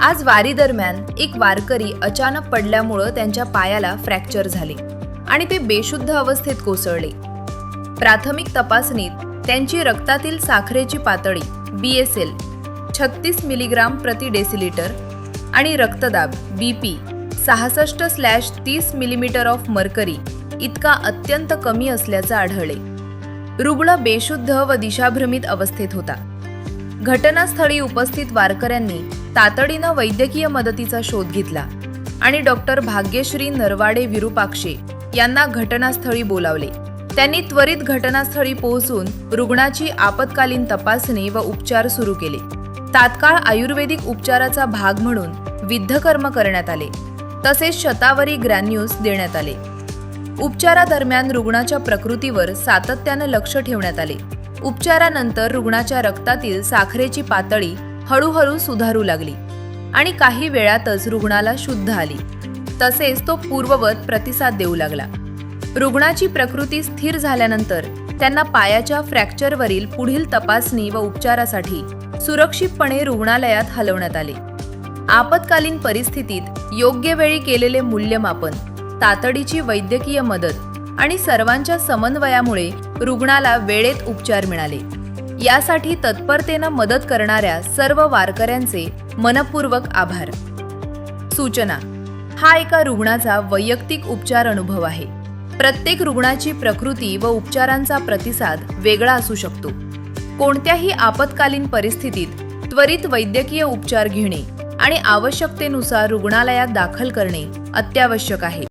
आज वारी दरम्यान एक वारकरी अचानक पडल्यामुळे त्यांच्या पायाला फ्रॅक्चर झाले आणि ते बेशुद्ध अवस्थेत कोसळले। प्राथमिक तपासणीत त्यांची रक्तातील साखरेची पातळी BSL 36 मिलीग्राम प्रति डेसिलिटर आणि रक्तदाब BP 66/30 मिलीमीटर ऑफ मर्करी इतका अत्यंत कमी असल्याचे आढळले। रुग्ण बेशुद्ध व दिशाभ्रमित अवस्थेत होता। घटनास्थळी उपस्थित वारकऱ्यांनी तातडीने वैद्यकीय मदतीचा शोध घेतला आणि डॉक्टर भाग्यश्री नरवाडे विरूपाक्षे यांना घटनास्थळी बोलावले। त्यांनी त्वरित घटनास्थळी पोहोचून रुग्णाची आपत्कालीन तपासणी व उपचार सुरू केले। तात्काळ आयुर्वेदिक उपचाराचा भाग म्हणून विद्धकर्म करण्यात आले, तसेच शतावरी ग्रॅन्युल्स देण्यात आले। उपचारादरम्यान रुग्णाच्या प्रकृतीवर सातत्याने लक्ष ठेवण्यात आले। उपचारानंतर रुग्णाच्या रक्तातील साखरेची पातळी हळूहळू सुधारू लागली आणि काही वेळातच रुग्णाला शुद्ध आली, तसेच तो पूर्ववत प्रतिसाद देऊ लागला। रुग्णाची प्रकृती स्थिर झाल्यानंतर त्यांना पायाच्या फ्रॅक्चरवरील पुढील तपासणी व उपचारासाठी सुरक्षितपणे रुग्णालयात हलवण्यात आले। आपत्कालीन परिस्थितीत योग्य वेळी केलेले मूल्यमापन, तातडीची वैद्यकीय मदत आणि सर्वांच्या समन्वयामुळे रुग्णाला वेळेत उपचार मिळाले। यासाठी तत्परतेने मदत करणाऱ्या सर्व वारकऱ्यांचे मनपूर्वक आभार। सूचना: हा एका रुग्णाचा वैयक्तिक उपचार अनुभव आहे। प्रत्येक रुग्णाची प्रकृती व उपचारांचा प्रतिसाद वेगळा असू शकतो। कोणत्याही आपत्कालीन परिस्थितीत त्वरित वैद्यकीय उपचार घेणे आणि आवश्यकतेनुसार रुग्णालयात दाखल करणे अत्यावश्यक आहे।